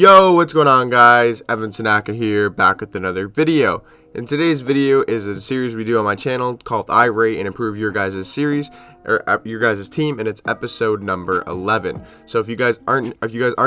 Yo, what's going on, guys? Evan Tanaka here, back with another video. And today's video is a series we do on my channel called I Rate and Improve Your Guys' series, or your guys' team, and it's episode number 11. So if you guys are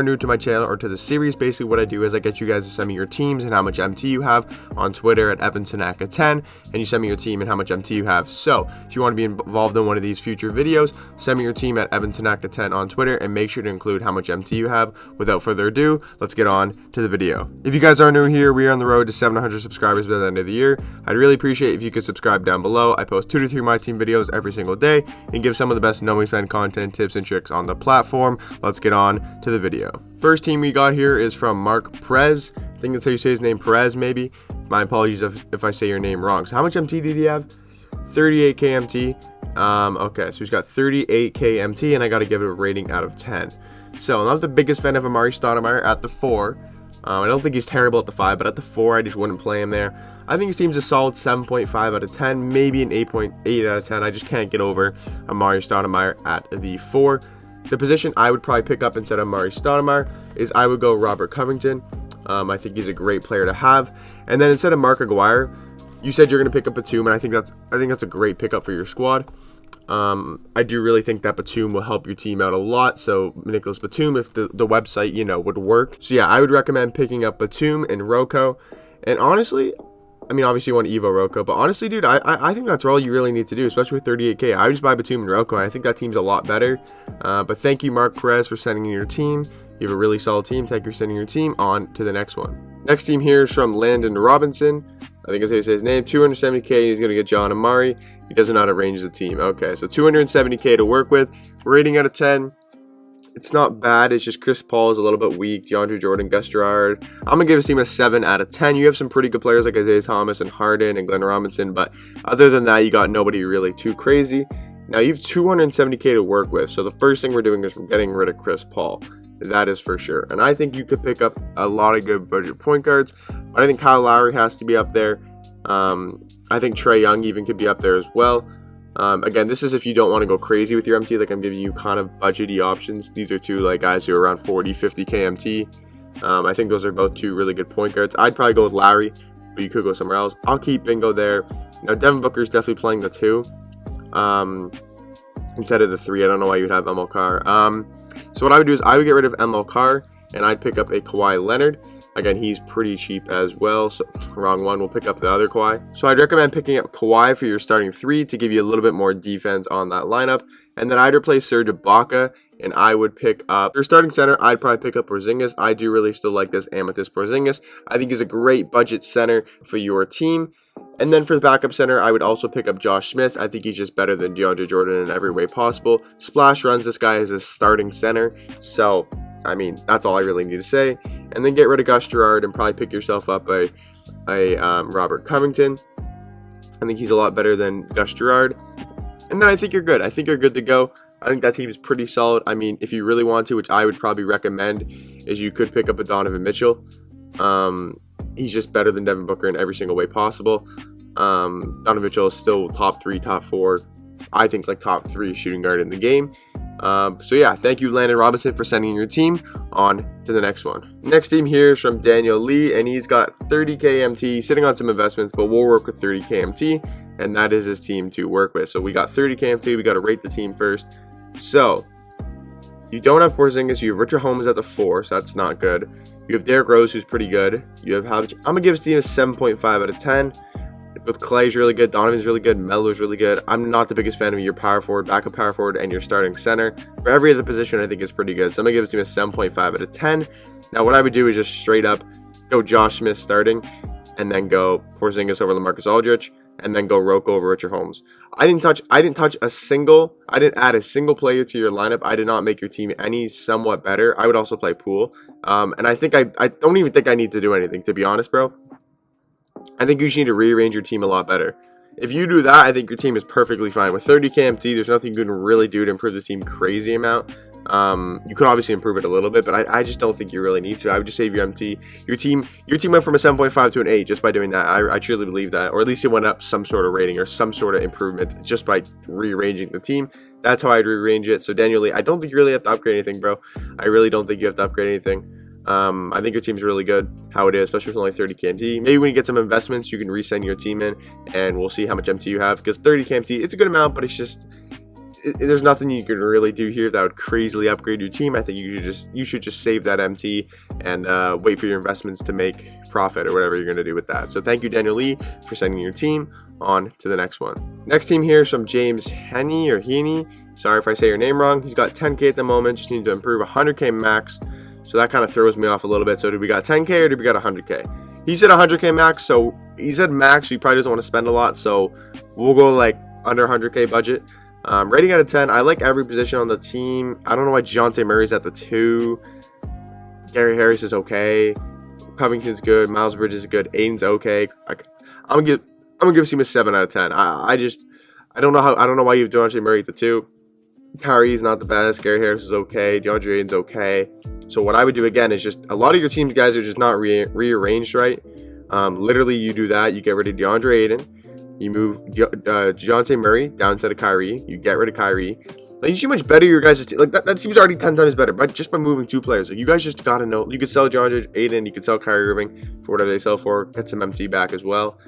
new to my channel or to the series, basically what I do is I get you guys to send me your teams and how much MT you have on Twitter at EvanTanaka10, and you send me your team and how much MT you have. So if you want to be involved in one of these future videos, send me your team at EvanTanaka10 on Twitter and make sure to include how much MT you have. Without further ado, let's get on to the video. If you guys are new here, we are on the road to 700 subscribers by the end of the year. I'd really appreciate if you could subscribe down below. I post 2 to 3 Myteam videos every single day and give some of the best no me spend content, tips, and tricks on the platform. Let's get on to the video. First team we got here is from Mark Perez. I think that's how you say his name, Perez maybe. My apologies if I say your name wrong. So how much MT did he have? 38k MT. Okay, so he's got 38k MT, and I got to give it a rating out of 10. So I'm not the biggest fan of Amari Stoudemire at the 4. I don't think he's terrible at the 5, but at the 4, I just wouldn't play him there. I think his team's a solid 7.5 out of 10, maybe an 8.8 out of 10. I just can't get over Amari Stoudemire at the 4. The position I would probably pick up instead of Amari Stoudemire is I would go Robert Covington. I think he's a great player to have. And then instead of Mark Aguirre, you said you're going to pick up Batum, and I think that's a great pickup for your squad. I do really think that Batum will help your team out a lot. So Nicholas Batum, if the website, would work. So yeah, I would recommend picking up Batum and Rocco. And honestly, I mean, obviously you want Evo Rocco, but honestly, dude, I think that's all you really need to do, especially with 38k. I would just buy Batum and Rocco, and I think that team's a lot better. But thank you, Mark Perez, for sending in your team. You have a really solid team. Thank you for sending your team. On to the next one. Next team here is from Landon Robinson. I think that's how you say his name. 270k. He's going to get John Amari. He doesn't know how to range the team. Okay, so 270k to work with. Rating out of 10. It's not bad. It's just Chris Paul is a little bit weak. DeAndre Jordan, Gus Gerard. I'm going to give his team a 7 out of 10. You have some pretty good players like Isaiah Thomas and Harden and Glenn Robinson, but other than that, you got nobody really too crazy. Now, you have 270k to work with, so the first thing we're doing is we're getting rid of Chris Paul. That is for sure. And I think you could pick up a lot of good budget point guards, but I think Kyle Lowry has to be up there. I think Trae Young even could be up there as well. Again, this is if you don't want to go crazy with your MT. Like, I'm giving you kind of budgety options. These are two guys who are around 40, 50k MT. I think those are both two really good point guards. I'd probably go with Lowry, but you could go somewhere else. I'll keep Bingo there. Now, Devin Booker's definitely playing the 2 instead of the 3. I don't know why you would have MLK. So what I would do is I would get rid of MLK, and I'd pick up a Kawhi Leonard. Again, he's pretty cheap as well, so wrong one. We'll pick up the other Kawhi. So I'd recommend picking up Kawhi for your starting 3 to give you a little bit more defense on that lineup. And then I'd replace Serge Ibaka, and I would pick up your starting center. I'd probably pick up Porzingis. I do really still like this Amethyst Porzingis. I think he's a great budget center for your team. And then for the backup center, I would also pick up Josh Smith. I think he's just better than DeAndre Jordan in every way possible. Splash runs this guy as a starting center. So, I mean, that's all I really need to say. And then get rid of Gus Gerard and probably pick yourself up a Robert Covington. I think he's a lot better than Gus Gerard. And then I think you're good. I think you're good to go. I think that team is pretty solid. I mean, if you really want to, which I would probably recommend, is you could pick up a Donovan Mitchell. He's just better than Devin Booker in every single way possible. Donovan Mitchell is still top 3, top 4. I think top 3 shooting guard in the game. So yeah, thank you, Landon Robinson, for sending your team. On to the next one. Next team here is from Daniel Lee, and he's got 30k MT, sitting on some investments, but we'll work with 30k MT, and that is his team to work with. So we got 30k MT. We got to rate the team first. So you don't have Porzingis. You have Richard Holmes at the 4, so that's not good. You have Derrick Rose, who's pretty good. You have I'm gonna give his team a 7.5 out of 10. With Clay's really good, Donovan's really good, Melo's really good. I'm not the biggest fan of your power forward, backup power forward, and your starting center. For every other position, I think is pretty good. So I'm gonna give his team a 7.5 out of 10. Now, what I would do is just straight up go Josh Smith starting, and then go Porzingis over LaMarcus Aldridge, and then go Rocco over Richard Holmes. I didn't add a single player to your lineup. I did not make your team any somewhat better. I would also play Poole. And I think I don't even think I need to do anything, to be honest, bro. I think you just need to rearrange your team a lot better. If you do that, I think your team is perfectly fine. With 30k MT, there's nothing you can really do to improve the team crazy amount. You could obviously improve it a little bit, but I just don't think you really need to. I would just save your MT. Your team went from a 7.5 to an 8 just by doing that. I truly believe that. Or at least it went up some sort of rating or some sort of improvement just by rearranging the team. That's how I'd rearrange it. So Daniel Lee, I don't think you really have to upgrade anything, bro. I really don't think you have to upgrade anything. I think your team's really good how it is, especially with only 30k MT. Maybe when you get some investments, you can resend your team in, and we'll see how much MT you have, because 30k MT, it's a good amount, but it's just, there's nothing you can really do here that would crazily upgrade your team. I think you should just save that MT and wait for your investments to make profit or whatever you're going to do with that. So thank you, Daniel Lee, for sending your team on to the next one. Next team here is from James Hennie or Hennie. Sorry if I say your name wrong. He's got 10k at the moment, just need to improve 100k max. So that kind of throws me off a little bit. So did we got 10k or did we got 100k? He said 100k max, so he said max, so he probably doesn't want to spend a lot. So we'll go like under 100k budget. Rating out of 10, I like every position on the team. I don't know why Dejounte Murray's at the 2. Gary Harris is okay. Covington's good. Miles Bridges is good. Aiden's okay. I'm gonna give this team a 7 out of 10. I don't know why you have Dejounte Murray at the 2. Kyrie's not the best. Gary Harris is okay. DeAndre Aiden's okay. So what I would do again is just, a lot of your teams, guys, are just not rearranged right. Literally, you do that. You get rid of DeAndre Aiden. You move Dejounte Murray down instead of Kyrie. You get rid of Kyrie. Like, you see how much better your guys' team. Like, that seems already 10 times better, but just by moving 2 players. Like, you guys just gotta know. You could sell DeAndre Aiden. You could sell Kyrie Irving for whatever they sell for. Get some MT back as well.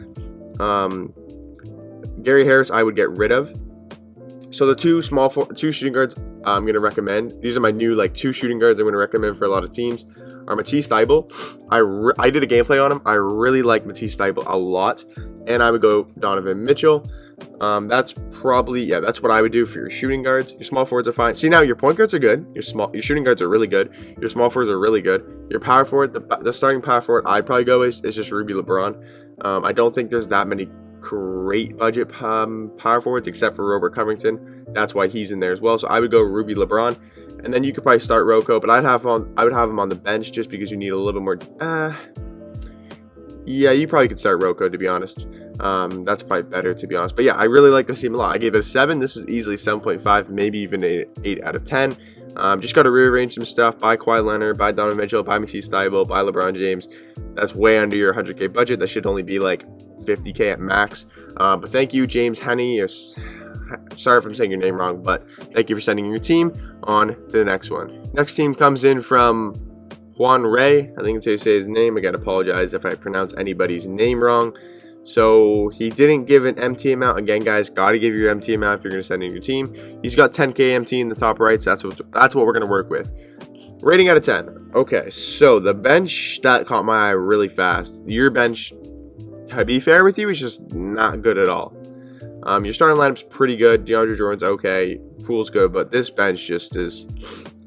Gary Harris, I would get rid of. So the two shooting guards I'm going to recommend. These are my new 2 shooting guards I'm going to recommend for a lot of teams. Are Matisse Thybulle. I did a gameplay on him. I really like Matisse Thybulle a lot. And I would go Donovan Mitchell. That's what I would do for your shooting guards. Your small forwards are fine. See, now your point guards are good. Your shooting guards are really good. Your small forwards are really good. Your power forward, the starting power forward I'd probably go is just Ruby LeBron. I don't think there's that many great budget power forwards except for Robert Covington. That's why he's in there as well. So I would go Ruby LeBron, and then you could probably start Rocco, but I would have him on the bench just because you need a little bit more. Yeah, you probably could start Rocco, to be honest. That's probably better, to be honest. But yeah, I really like this team a lot. I gave it a 7. This is easily 7.5, maybe even an 8 out of 10. Just got to rearrange some stuff. Buy Kawhi Leonard, buy Donovan Mitchell, buy Matisse Thybulle, buy LeBron James. That's way under your 100k budget. That should only be like 50k at max. But thank you, James Hennie. Sorry if I'm saying your name wrong, but thank you for sending your team on to the next one. Next team comes in from Juan Rey. I think that's how you say his name. Again, apologize if I pronounce anybody's name wrong. So he didn't give an MT amount. Again, guys, got to give your MT amount if you're going to send in your team. He's got 10k MT in the top right, so that's what we're going to work with. Rating out of 10. Okay, so the bench that caught my eye really fast. Your bench, to be fair with you, is just not good at all. Your starting lineup's pretty good. DeAndre Jordan's okay. Poole's good, but this bench just is...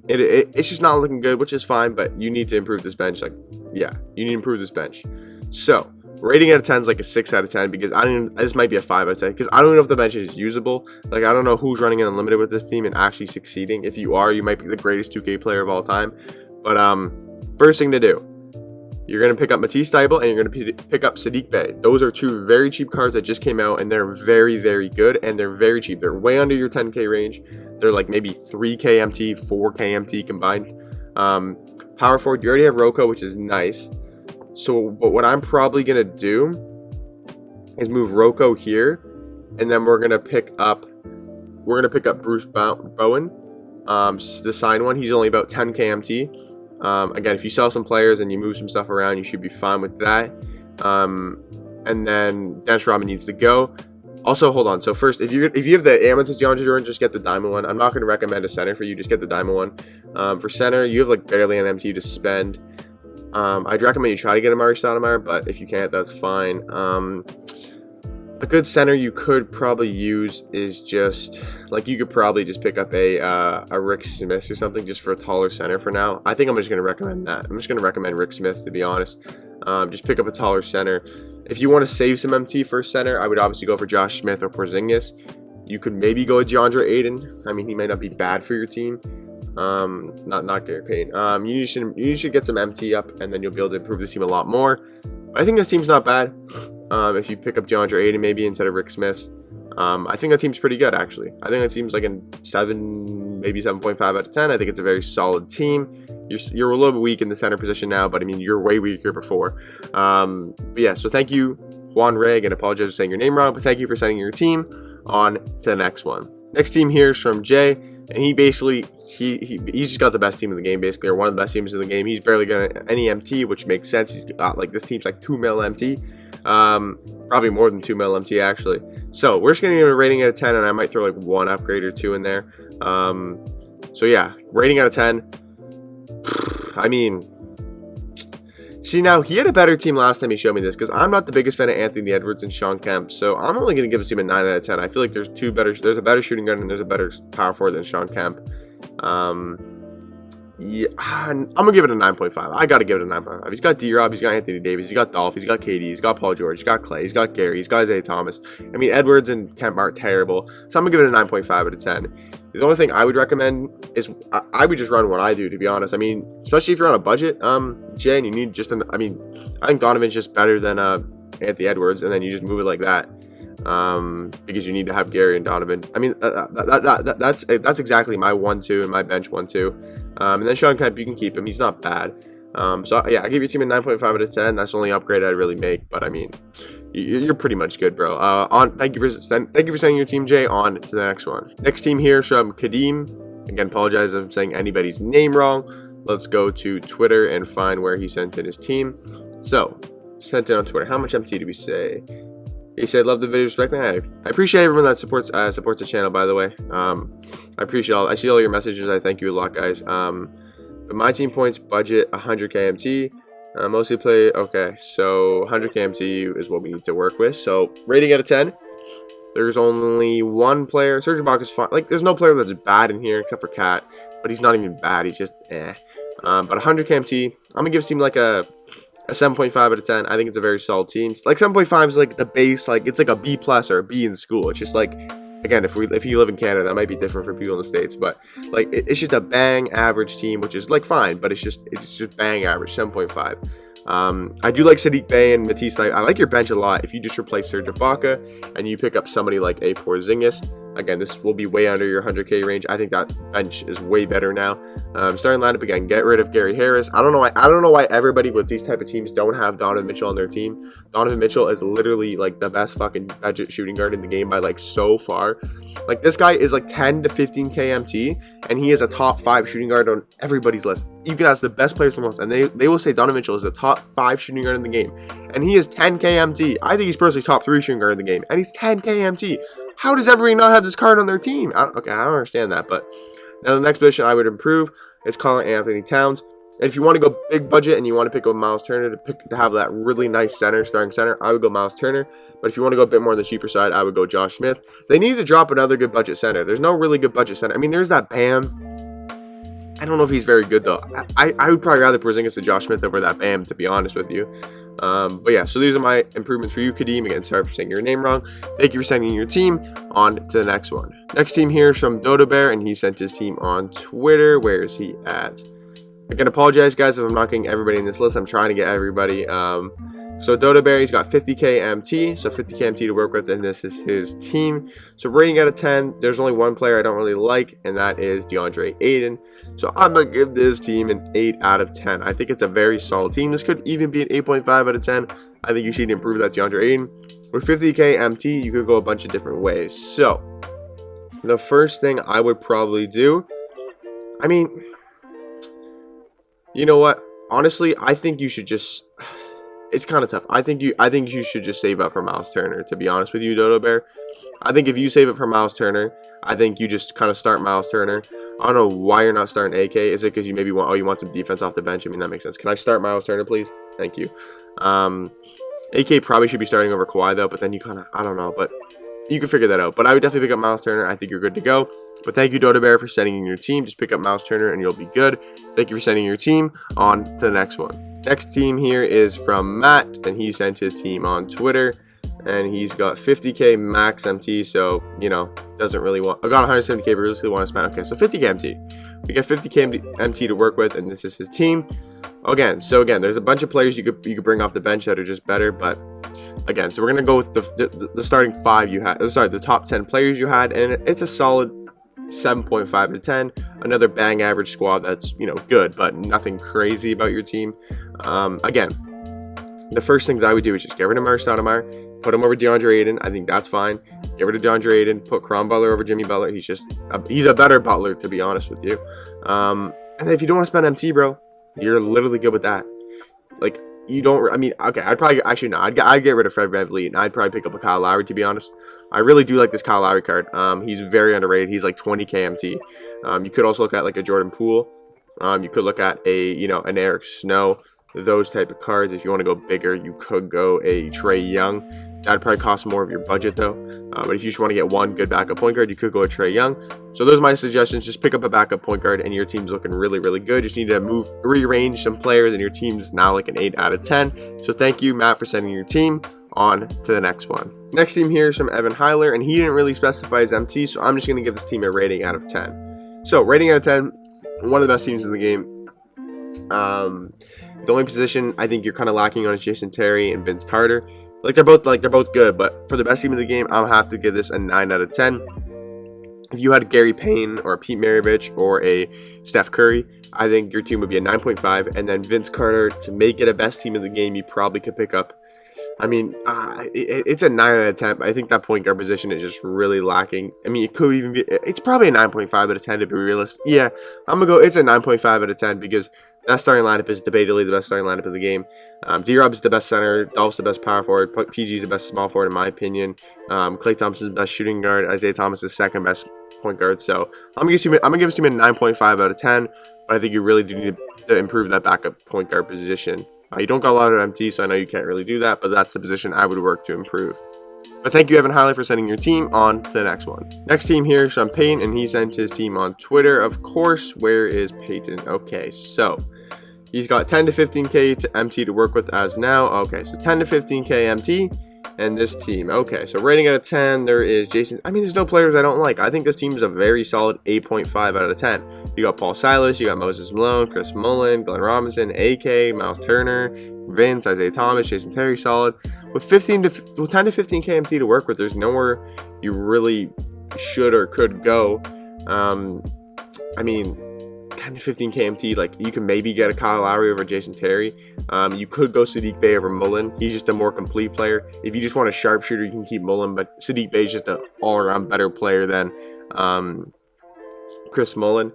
It's just not looking good, which is fine, but you need to improve this bench. You need to improve this bench. So, rating out of 10 is like a 6 out of 10 because this might be a 5 out of 10 because I don't know if the bench is usable. Like, I don't know who's running an unlimited with this team and actually succeeding. If you are, you might be the greatest 2K player of all time. But first thing to do, you're going to pick up Matisse Thybulle and you're going to pick up Saddiq Bey. Those are 2 very cheap cards that just came out, and they're very, very good, and they're very cheap. They're way under your 10k range. They're like maybe 3k MT, 4k MT combined. Power forward, you already have Rocco, which is nice. So, but what I'm probably going to do is move Rocco here, and then we're going to pick up Bruce Bowen, the signed one. He's only about 10k MT. Again, if you sell some players and you move some stuff around, you should be fine with that. And then Dennis Rodman needs to go. Also, hold on. So first, if you have the Amethyst DeAndre Jordan, just get the diamond one. I'm not going to recommend a center for you. Just get the diamond one. For center, you have like barely an MT to spend. I'd recommend you try to get a Amari Stoudemire, but if you can't, that's fine. A good center you could probably use is just like, you could probably just pick up a Rick Smith or something just for a taller center for now. I think I'm just going to recommend that. I'm just going to recommend Rick Smith, to be honest. Just pick up a taller center. If you want to save some MT for center, I would obviously go for Josh Smith or Porzingis. You could maybe go with DeAndre Aiden. I mean, he might not be bad for your team. Not Gary Payton. You should get some MT up, and then you'll be able to improve this team a lot more. I think this team's not bad. If you pick up DeAndre Aiden maybe instead of Rick Smith, I think that team's pretty good, actually. I think that team's like a 7, maybe 7.5 out of 10. I think it's a very solid team. You're a little bit weak in the center position now, but I mean, you're way weaker before. But yeah, so thank you, Juan Rey. Again, apologize for saying your name wrong, but thank you for sending your team on to the next one. Next team here is from Jay. And he basically, he's just got the best team in the game, basically, or one of the best teams in the game. He's barely got any MT, which makes sense. He's got, like, this team's like 2 mil MT. Probably more than 2 mil MT, actually. So we're just going to give it a rating out of 10, and I might throw like one upgrade or two in there. So yeah, rating out of 10. I mean, see, now he had a better team last time he showed me this, because I'm not the biggest fan of Anthony Edwards and Sean Kemp, so I'm only going to give this team a 9 out of 10. I feel like there's a better shooting guard and there's a better power forward than Sean Kemp. Yeah, I'm gonna give it a 9.5. I gotta give it a 9.5. He's got D-Rob, he's got Anthony Davis, he's got Dolph, he's got KD, he's got Paul George, he's got Clay, he's got Gary, he's got Isaiah Thomas. I mean, Edwards and Kemp aren't terrible, so I'm gonna give it a 9.5 out of 10. The only thing I would recommend is I would just run what I do, to be honest. I mean, especially if you're on a budget, Jay, and you need just I think Donovan's just better than Anthony Edwards, and then you just move it like that. Because you need to have Gary and Donovan. I mean, that's exactly my 1-2 and my bench 1-2. And then Sean Kemp, you can keep him. He's not bad. So yeah, I give your team a 9.5 out of 10. That's the only upgrade I'd really make. But I mean, you're pretty much good, bro. Thank you for sending your team, Jay. On to the next one. Next team here from Kadeem. Again, apologize if I'm saying anybody's name wrong. Let's go to Twitter and find where he sent in his team. So, sent it on Twitter. How much MT did we say? He said, "Love the video, respect me." I appreciate everyone that supports the channel, by the way. I appreciate I see all your messages. I thank you a lot, guys. But my team points budget 100k MT. Mostly play. Okay, so 100k MT is what we need to work with. So rating out of 10. There's only one player. Serge Ibaka is fine. Like, there's no player that's bad in here except for Cat, but he's not even bad. He's just eh. But 100k MT. I'm gonna give this team like a 7.5 out of 10. I think it's a very solid team. Like 7.5 is like the base, like it's like a B+ or a B in school. It's just like, again, if you live in Canada, that might be different for people in the States, but like it's just a bang average team, which is like fine, but it's just bang average, 7.5. I do like Sadiq Bey and Matisse. I like your bench a lot. If you just replace Serge Ibaka and you pick up somebody like A. Porzingis, again, this will be way under your 100k range. I think that bench is way better now. Starting lineup again, get rid of Gary Harris. I don't know why everybody with these type of teams don't have Donovan Mitchell on their team. Donovan Mitchell is literally like the best fucking budget shooting guard in the game by like so far. Like, this guy is like 10 to 15k MT, and he is a top 5 shooting guard on everybody's list. You can ask the best players from us, and they will say Donovan Mitchell is the top 5 shooting guard in the game, and he is 10k MT. I think he's personally top 3 shooting guard in the game, and he's 10k MT. How does everybody not have this card on their team? I don't understand that. But now the next position I would improve is Colin Anthony Towns. And if you want to go big budget and you want to pick up Miles Turner to have that really nice starting center, I would go Miles Turner. But if you want to go a bit more on the cheaper side, I would go Josh Smith. They need to drop another good budget center. There's no really good budget center. I mean, there's that Bam. I don't know if he's very good, though. I would probably rather Porzingis than Josh Smith over that Bam, to be honest with you. But yeah, so these are my improvements for you, Kadeem. Again, sorry for saying your name wrong. Thank you for sending your team. On to the next one. Next team here is from DotaBear, and he sent his team on Twitter. Where is he at? Again, apologize, guys, if I'm not getting everybody in this list. I'm trying to get everybody. So DotaBear, he's got 50k MT, so 50k MT to work with, and this is his team. So rating out of 10, there's only one player I don't really like, and that is DeAndre Ayton. So I'm going to give this team an 8 out of 10. I think it's a very solid team. This could even be an 8.5 out of 10. I think you should improve that DeAndre Ayton. With 50k MT, you could go a bunch of different ways. So the first thing I would probably do, I mean, you know what? Honestly, I think you should just... It's kind of tough. I think you should just save up for Miles Turner, to be honest with you, DotaBear. I think if you save it for Miles Turner, I think you just kind of start Miles Turner. I don't know why you're not starting AK. Is it because you maybe want, you want some defense off the bench? I mean, that makes sense. Can I start Miles Turner, please? Thank you. AK probably should be starting over Kawhi, though, but then you kind of, I don't know, but you can figure that out. But I would definitely pick up Miles Turner. I think you're good to go. But thank you, DotaBear, for sending in your team. Just pick up Miles Turner, and you'll be good. Thank you for sending your team. On to the next one. Next team here is from Matt, and he sent his team on Twitter, and he's got 50k max MT, so, you know, doesn't really want... I got 170k, but really want to spend... Okay, so 50k MT. We got 50k MT to work with, and this is his team. Again, there's a bunch of players you could bring off the bench that are just better, but again, so we're going to go with the starting 5 you had... Sorry, the top 10 players you had, and it's a solid 7.5 out of 10. Another bang average squad that's, you know, good, but nothing crazy about your team. Again, the first things I would do is just get rid of Stoudemire, put him over DeAndre Ayton. I think that's fine. Get rid of DeAndre Ayton. Put Cron Butler over Jimmy Butler. He's a better Butler, to be honest with you. And if you don't want to spend MT, bro, you're literally good with that. Like, you don't, I mean, okay, I'd probably, actually, no, I'd get rid of Fred VanVleet, and I'd probably pick up a Kyle Lowry, to be honest. I really do like this Kyle Lowry card. He's very underrated. He's like 20 KMT. You could also look at like a Jordan Poole. You could look at an Eric Snow, those type of cards. If you want to go bigger, you could go a Trae Young. That'd probably cost more of your budget though. But if you just want to get one good backup point guard, you could go a Trae Young. So those are my suggestions. Just pick up a backup point guard and your team's looking really, really good. Just need to rearrange some players and your team's now like an 8 out of 10. So thank you, Matt, for sending your team on to the next one. Next team here is from Evan Heiler, and he didn't really specify his MT, so I'm just going to give this team a rating out of 10. So rating out of 10, one of the best teams in the game. The only position I think you're kind of lacking on is Jason Terry and Vince Carter. They're both good, but for the best team in the game, I'll have to give this a 9 out of 10. If you had Gary Payne or Pete Maravich or a Steph Curry, I think your team would be a 9.5. And then Vince Carter, to make it a best team in the game, you probably could pick up. I mean, it's a 9 out of 10. But I think that point guard position is just really lacking. I mean, it could even be. It's probably a 9.5 out of 10 to be realistic. Yeah, I'm gonna go. It's a 9.5 out of 10 because that starting lineup is debatably the best starting lineup in the game. D-Rob is the best center. Dolph's the best power forward. PG is the best small forward in my opinion. Klay Thompson's the best shooting guard. Isaiah Thomas is second best point guard. So I'm gonna give this team a 9.5 out of 10. But I think you really do need to improve that backup point guard position. You don't got a lot of MT, so I know you can't really do that, but that's the position I would work to improve. But thank you, Evan Heiler, for sending your team on to the next one. Next team here is from Peyton, and he sent his team on Twitter. Of course, where is Peyton? Okay, so he's got 10 to 15K to MT to work with as now. Okay, so 10 to 15K MT and this team. Okay, so rating out of 10, there is Jason. I mean, there's no players I don't like. I think this team is a very solid 8.5 out of 10. You got Paul Silas, you got Moses Malone, Chris Mullin, Glenn Robinson, AK, Miles Turner, Vince, Isaiah Thomas, Jason Terry, solid. With 10 to 15K MT to work with, there's nowhere you really should or could go. I mean, 10 to 15K MT, like you can maybe get a Kyle Lowry over Jason Terry. You could go Sadiq Bey over Mullin. He's just a more complete player. If you just want a sharpshooter, you can keep Mullin, but Sadiq Bey is just an all-around better player than Chris Mullin.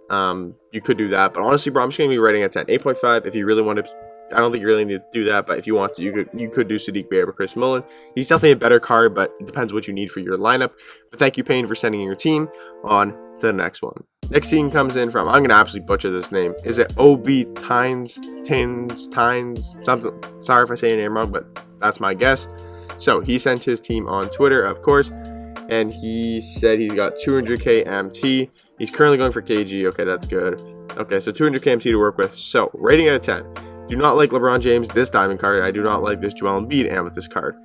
You could do that, but honestly, bro, I'm just gonna be rating at 10, 8.5. If you really want to, I don't think you really need to do that, but if you want to, you could do Sadiq Bey over Chris Mullin. He's definitely a better card, but it depends what you need for your lineup. But thank you, Payne, for sending your team on to the next one. Next team comes in from, I'm going to absolutely butcher this name. Is it OB Tynes, something? Sorry if I say your name wrong, but that's my guess. So he sent his team on Twitter, of course, and he said he's got 200K MT. He's currently going for KG. Okay, that's good. Okay, so 200K MT to work with. So rating out of 10. Do not like LeBron James, this diamond card. I do not like this Joel Embiid amethyst card.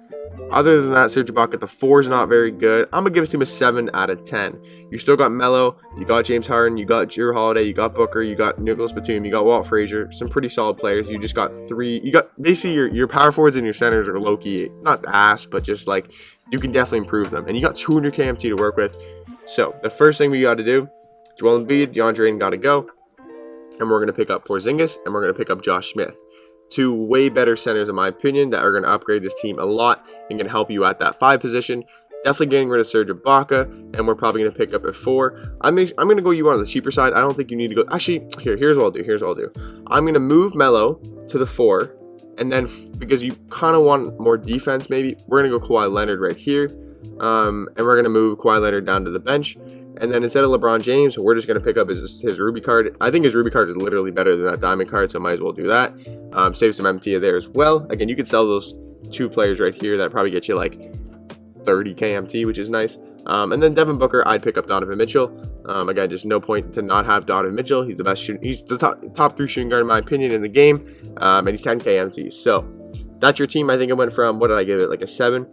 Other than that, Serge Ibaka, the 4 is not very good. I'm going to give this team a 7 out of 10. You still got Melo, you got James Harden, you got Jrue Holiday, you got Booker, you got Nicholas Batum, you got Walt Frazier, some pretty solid players. You just got 3. You got basically your power forwards and your centers are low-key, not ass, but just like you can definitely improve them. And you got 200K MT to work with. So the first thing we got to do, Joel Embiid, DeAndre Ayton got to go. And we're going to pick up Porzingis, and we're going to pick up Josh Smith. 2 way better centers, in my opinion, that are going to upgrade this team a lot and can help you at that 5 position. Definitely getting rid of Serge Ibaka, and we're probably going to pick up a 4. I'm going to go you on the cheaper side. I don't think you need to go. Actually, here's what I'll do. I'm going to move Melo to the 4, and then because you kind of want more defense, maybe we're going to go Kawhi Leonard right here, and we're going to move Kawhi Leonard down to the bench. And then instead of LeBron James, we're just going to pick up his Ruby card. I think his Ruby card is literally better than that Diamond card, so might as well do that. Save some MT there as well. Again, you could sell those 2 players right here. That probably get you like 30K MT, which is nice. And then Devin Booker, I'd pick up Donovan Mitchell. Again, just no point to not have Donovan Mitchell. He's the best shooting. He's the top 3 shooting guard in my opinion in the game, and he's 10K MT. So that's your team. I think it went from, what did I give it, like a 7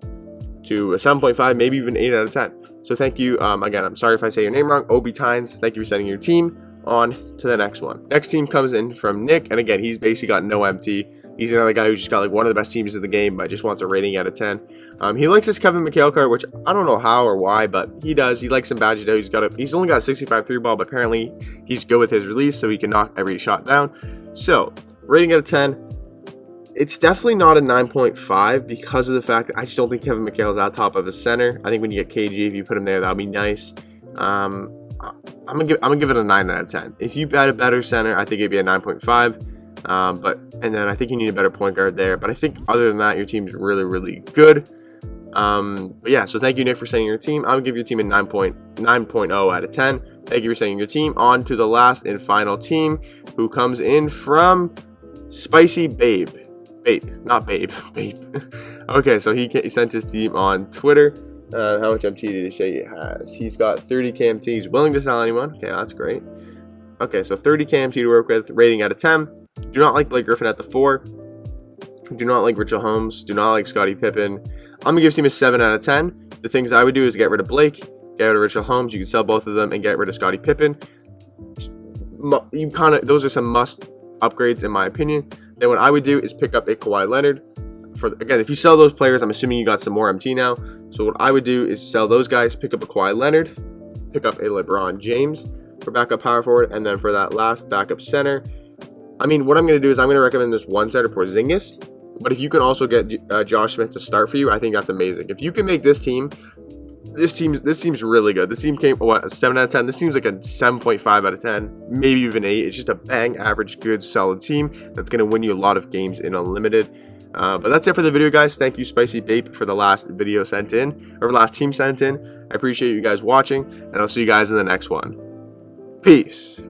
to a 7.5, maybe even 8 out of 10. So thank you. Again, I'm sorry if I say your name wrong. Obi Tynes, thank you for sending your team on to the next one. Next team comes in from Nick, and again, he's basically got no MT. He's another guy who just got like one of the best teams in the game, but just wants a rating out of 10. He likes his Kevin McHale card, which I don't know how or why, but he does. He likes him badge though. He's only got 65 3-ball, but apparently he's good with his release, so he can knock every shot down. So rating out of 10. It's definitely not a 9.5 because of the fact that I just don't think Kevin McHale's out top of a center. I think when you get KG, if you put him there, that'll be nice. I'm gonna give it a 9 out of 10. If you had a better center, I think it'd be a 9.5. And then I think you need a better point guard there. But I think other than that, your team's really, really good. But yeah, so thank you, Nick, for sending your team. I'm gonna give your team a 9.0 out of 10. Thank you for sending your team. On to the last and final team, who comes in from Spicy Babe. Not Babe. Okay, so he sent his team on Twitter. How much MT did he say he has? He's got 30k MT. He's willing to sell anyone. Okay, that's great. Okay, so 30k MT to work with. Rating out of 10. Do not like Blake Griffin at the 4. Do not like Richard Holmes. Do not like Scottie Pippen. I'm going to give his team a 7 out of 10. The things I would do is get rid of Blake, get rid of Richard Holmes. You can sell both of them and get rid of Scottie Pippen. Those are some must upgrades in my opinion. Then what I would do is pick up a Kawhi Leonard. Again, if you sell those players, I'm assuming you got some more MT now. So what I would do is sell those guys, pick up a Kawhi Leonard, pick up a LeBron James for backup power forward, and then for that last backup center, I mean, what I'm going to do is I'm going to recommend this one center, Porzingis. But if you can also get Josh Smith to start for you, I think that's amazing. If you can make this team's really good. This team came, a 7 out of 10? This seems like a 7.5 out of 10, maybe even 8. It's just a bang average, good, solid team that's going to win you a lot of games in Unlimited. But that's it for the video, guys. Thank you, Spicy Bape, for the last video sent in, or last team sent in. I appreciate you guys watching, and I'll see you guys in the next one. Peace.